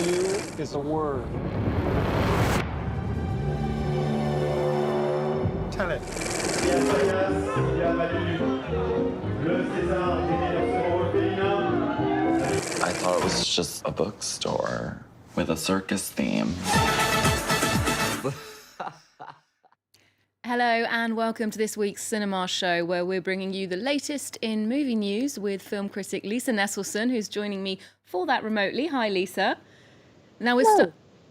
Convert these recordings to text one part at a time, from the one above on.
you is a word. Tenet. I thought it was just a bookstore with a circus theme. Hello and welcome to this week's Cinema Show, where we're bringing you the latest in movie news with film critic Lisa Nesselson, who's joining me for that remotely. Hi, Lisa. Now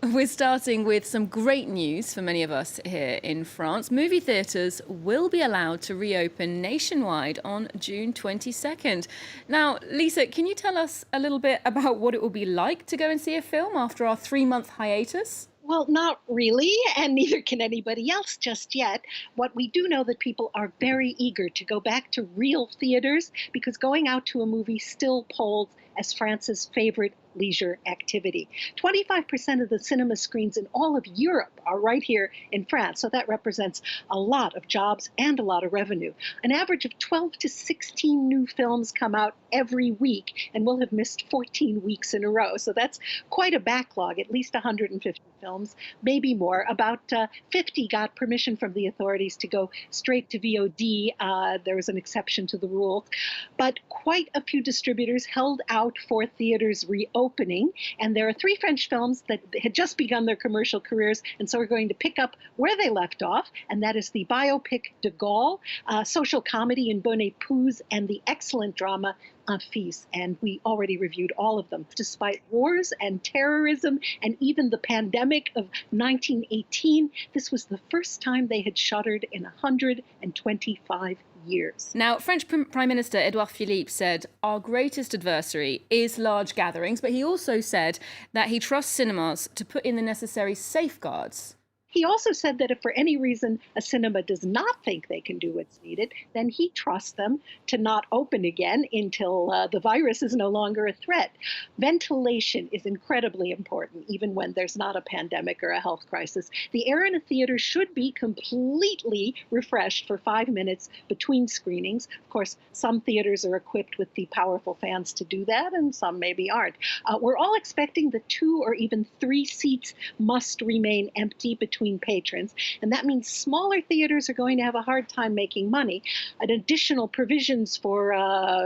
we're starting with some great news for many of us here in France. Movie theatres will be allowed to reopen nationwide on June 22nd. Now, Lisa, can you tell us a little bit about what it will be like to go and see a film after our 3-month hiatus? Well, not really, and neither can anybody else just yet. What we do know that people are very eager to go back to real theaters because going out to a movie still polls as France's favorite leisure activity. 25% of the cinema screens in all of Europe are right here in France, so that represents a lot of jobs and a lot of revenue. An average of 12 to 16 new films come out every week, and we'll have missed 14 weeks in a row. So that's quite a backlog, at least 150 films, maybe more. About 50 got permission from the authorities to go straight to VOD. There was an exception to the rule. But quite a few distributors held out for theaters reopening, and there are 3 French films that had just begun their commercial careers, and so we're going to pick up where they left off, and that is the biopic De Gaulle, social comedy in Bonne Épouse, and the excellent drama Un Fils, and we already reviewed all of them. Despite wars and terrorism and even the pandemic of 1918, this was the first time they had shuttered in 125 years. Now, French Prime Minister Edouard Philippe said, "Our greatest adversary is large gatherings," but he also said that he trusts cinemas to put in the necessary safeguards. He also said that if for any reason a cinema does not think they can do what's needed, then he trusts them to not open again until the virus is no longer a threat. Ventilation is incredibly important, even when there's not a pandemic or a health crisis. The air in a theater should be completely refreshed for 5 minutes between screenings. Of course, some theaters are equipped with the powerful fans to do that, and some maybe aren't. We're all expecting that 2 or even 3 seats must remain empty between patrons, and that means smaller theaters are going to have a hard time making money. And additional provisions for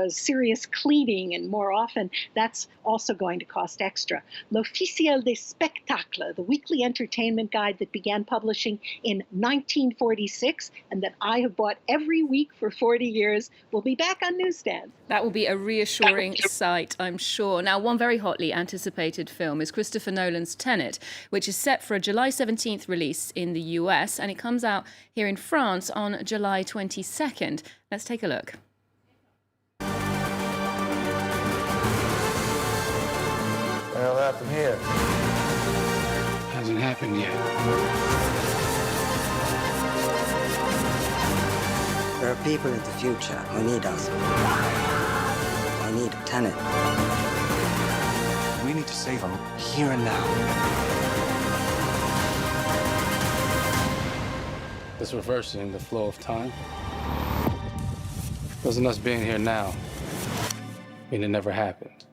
serious cleaning, and more often that's also going to cost extra. L'Officiel des Spectacles, the weekly entertainment guide that began publishing in 1946 and that I have bought every week for 40 years, will be back on newsstands. That will be a reassuring sight, I'm sure. Now, one very hotly anticipated film is Christopher Nolan's Tenet, which is set for a July 17th release in the US, and it comes out here in France on July 22nd. Let's take a look. What the hell happened here? Hasn't happened yet. There are people in the future who need us. I need a Tenet. We need to save them here and now. It's reversing the flow of time. Doesn't us being here now mean it never happened?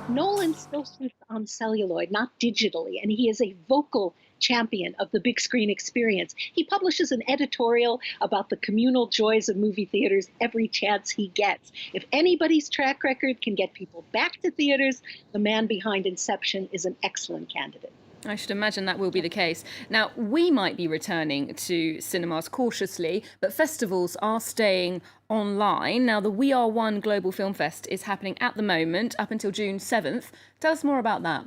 Nolan still shoots on celluloid, not digitally, and he is a vocal champion of the big screen experience. He publishes an editorial about the communal joys of movie theaters every chance he gets. If anybody's track record can get people back to theaters, the man behind Inception is an excellent candidate. I should imagine that will be the case. Now, we might be returning to cinemas cautiously, but festivals are staying online. Now, the We Are One Global Film Fest is happening at the moment up until June 7th. Tell us more about that.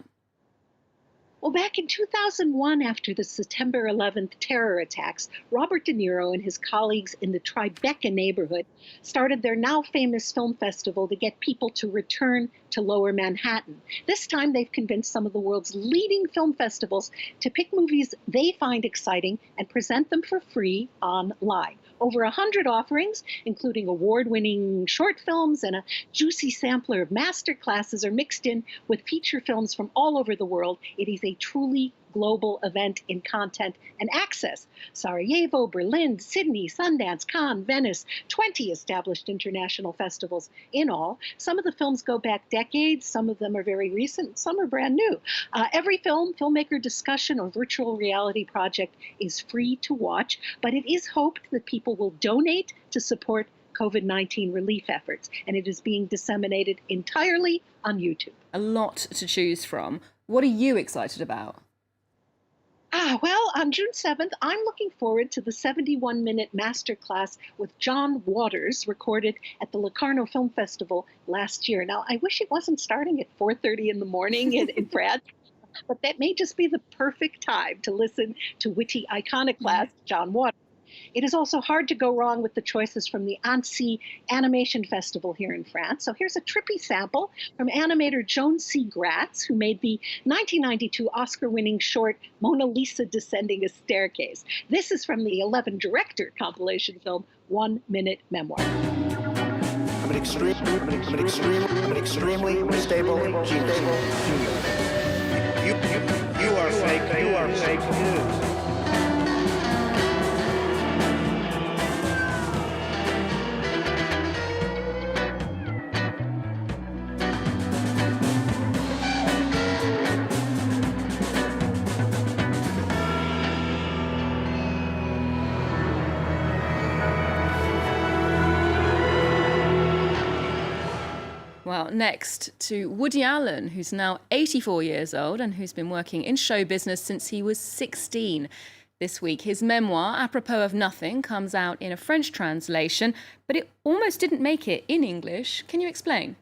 Well, back in 2001, after the September 11th terror attacks, Robert De Niro and his colleagues in the Tribeca neighborhood started their now famous film festival to get people to return to Lower Manhattan. This time, they've convinced some of the world's leading film festivals to pick movies they find exciting and present them for free online. Over 100 offerings, including award-winning short films and a juicy sampler of master classes, are mixed in with feature films from all over the world. It is a truly global event in content and access. Sarajevo, Berlin, Sydney, Sundance, Cannes, Venice, 20 established international festivals in all. Some of the films go back decades, some of them are very recent, some are brand new. Every film, filmmaker discussion, or virtual reality project is free to watch, but it is hoped that people will donate to support COVID-19 relief efforts, and it is being disseminated entirely on YouTube. A lot to choose from. What are you excited about? Well, on June 7th, I'm looking forward to the 71-minute masterclass with John Waters, recorded at the Locarno Film Festival last year. Now, I wish it wasn't starting at 4:30 in the morning in France, but that may just be the perfect time to listen to witty iconoclast John Waters. It is also hard to go wrong with the choices from the Annecy Animation Festival here in France. So here's a trippy sample from animator Joan C. Gratz, who made the 1992 Oscar-winning short Mona Lisa Descending a Staircase. This is from the 11-director compilation film 1 Minute Memoir. I'm an extremely stable genius. You are fake news. Well, next to Woody Allen, who's now 84 years old and who's been working in show business since he was 16. This week, his memoir, Apropos of Nothing, comes out in a French translation, but it almost didn't make it in English. Can you explain?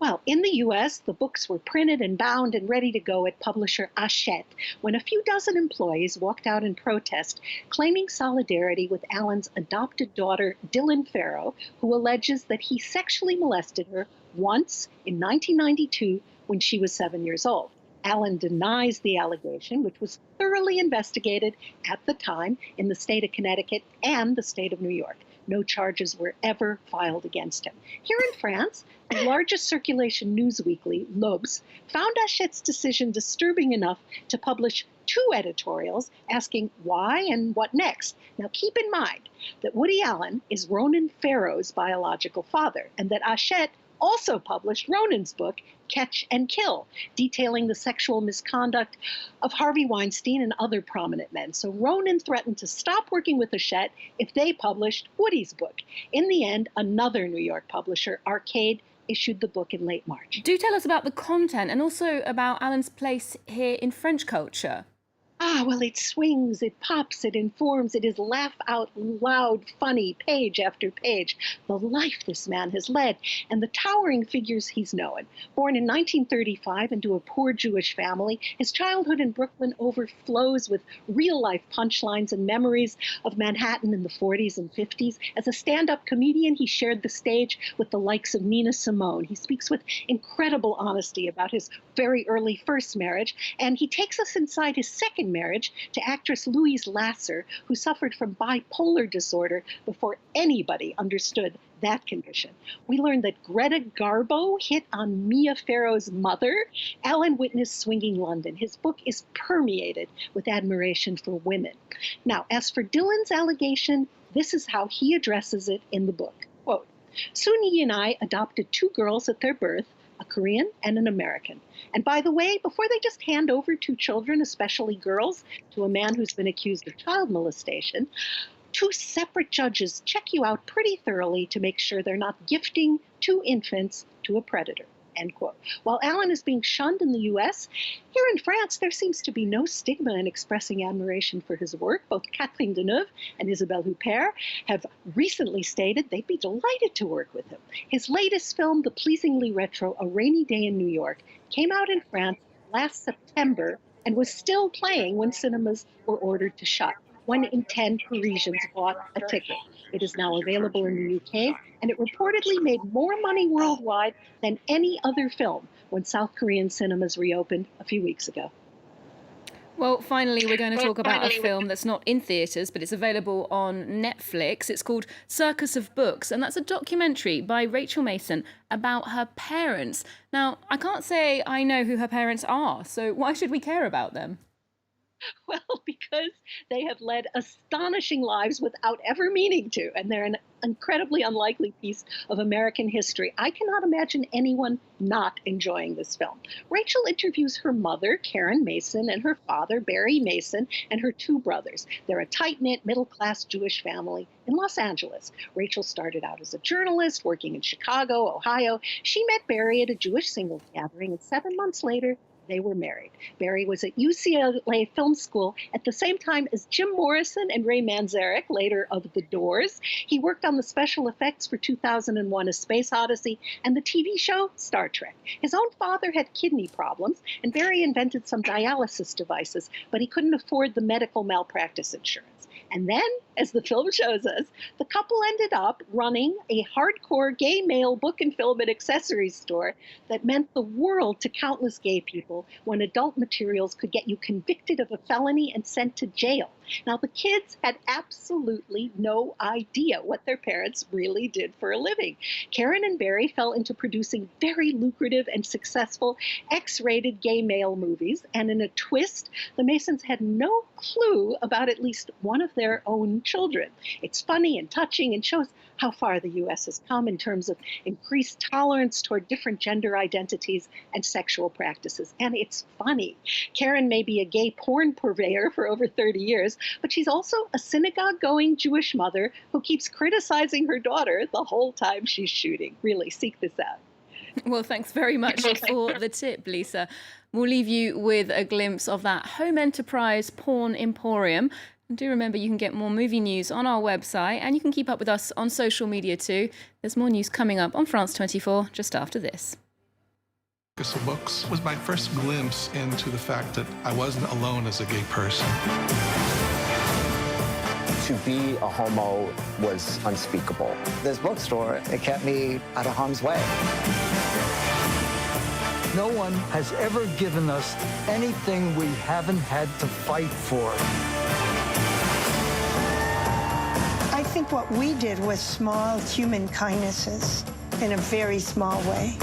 Well, in the US, the books were printed and bound and ready to go at publisher Hachette when a few dozen employees walked out in protest, claiming solidarity with Allen's adopted daughter, Dylan Farrow, who alleges that he sexually molested her once in 1992 when she was 7 years old. Allen denies the allegation, which was thoroughly investigated at the time in the state of Connecticut and the state of New York. No charges were ever filed against him. Here in France, the largest circulation news weekly, L'Obs, found Hachette's decision disturbing enough to publish 2 editorials asking why and what next. Now, keep in mind that Woody Allen is Ronan Farrow's biological father, and that Hachette also published Ronan's book, Catch and Kill, detailing the sexual misconduct of Harvey Weinstein and other prominent men. So Ronan threatened to stop working with Hachette if they published Woody's book. In the end, another New York publisher, Arcade, issued the book in late March. Do tell us about the content and also about Allen's place here in French culture. Well, it swings, it pops, it informs, it is laugh out loud, funny, page after page. The life this man has led and the towering figures he's known. Born in 1935 into a poor Jewish family, his childhood in Brooklyn overflows with real-life punchlines and memories of Manhattan in the 40s and 50s. As a stand-up comedian, he shared the stage with the likes of Nina Simone. He speaks with incredible honesty about his very early first marriage, and he takes us inside his second marriage to actress Louise Lasser, who suffered from bipolar disorder before anybody understood that condition. We learned that Greta Garbo hit on Mia Farrow's mother. Allen witnessed swinging London. His book is permeated with admiration for women. Now, as for Dylan's allegation, this is how he addresses it in the book. Quote, Suni and I adopted 2 girls at their birth, a Korean and an American. And by the way, before they just hand over 2 children, especially girls, to a man who's been accused of child molestation, 2 separate judges check you out pretty thoroughly to make sure they're not gifting 2 infants to a predator. End quote. While Allen is being shunned in the U.S., here in France, there seems to be no stigma in expressing admiration for his work. Both Catherine Deneuve and Isabelle Huppert have recently stated they'd be delighted to work with him. His latest film, the pleasingly retro A Rainy Day in New York, came out in France last September and was still playing when cinemas were ordered to shut. 1 in 10 Parisians bought a ticket. It is now available in the UK, and it reportedly made more money worldwide than any other film when South Korean cinemas reopened a few weeks ago. Well, finally, we're going to talk about a film that's not in theatres, but it's available on Netflix. It's called Circus of Books, and that's a documentary by Rachel Mason about her parents. Now, I can't say I know who her parents are, so why should we care about them? Well, because they have led astonishing lives without ever meaning to, and they're an incredibly unlikely piece of American history. I cannot imagine anyone not enjoying this film. Rachel interviews her mother, Karen Mason, and her father, Barry Mason, and her two brothers. They're a tight-knit, middle-class Jewish family in Los Angeles. Rachel started out as a journalist working in Chicago, Ohio. She met Barry at a Jewish singles gathering, and 7 months later, they were married. Barry was at UCLA Film School at the same time as Jim Morrison and Ray Manzarek, later of The Doors. He worked on the special effects for 2001: A Space Odyssey and the TV show Star Trek. His own father had kidney problems, and Barry invented some dialysis devices, but he couldn't afford the medical malpractice insurance. And then, as the film shows us, the couple ended up running a hardcore gay male book and film and accessories store that meant the world to countless gay people when adult materials could get you convicted of a felony and sent to jail. Now, the kids had absolutely no idea what their parents really did for a living. Karen and Barry fell into producing very lucrative and successful X-rated gay male movies, and in a twist, the Masons had no clue about at least one of their own children. It's funny and touching and shows how far the U.S. has come in terms of increased tolerance toward different gender identities and sexual practices. And it's funny. Karen may be a gay porn purveyor for over 30 years, but she's also a synagogue-going Jewish mother who keeps criticizing her daughter the whole time she's shooting. Really, seek this out. Well, thanks very much for the tip, Lisa. We'll leave you with a glimpse of that home enterprise porn emporium. And do remember you can get more movie news on our website, and you can keep up with us on social media too. There's more news coming up on France 24 just after this. Circus of Books was my first glimpse into the fact that I wasn't alone as a gay person. To be a homo was unspeakable. This bookstore, it kept me out of harm's way. No one has ever given us anything we haven't had to fight for. I think what we did was small human kindnesses in a very small way.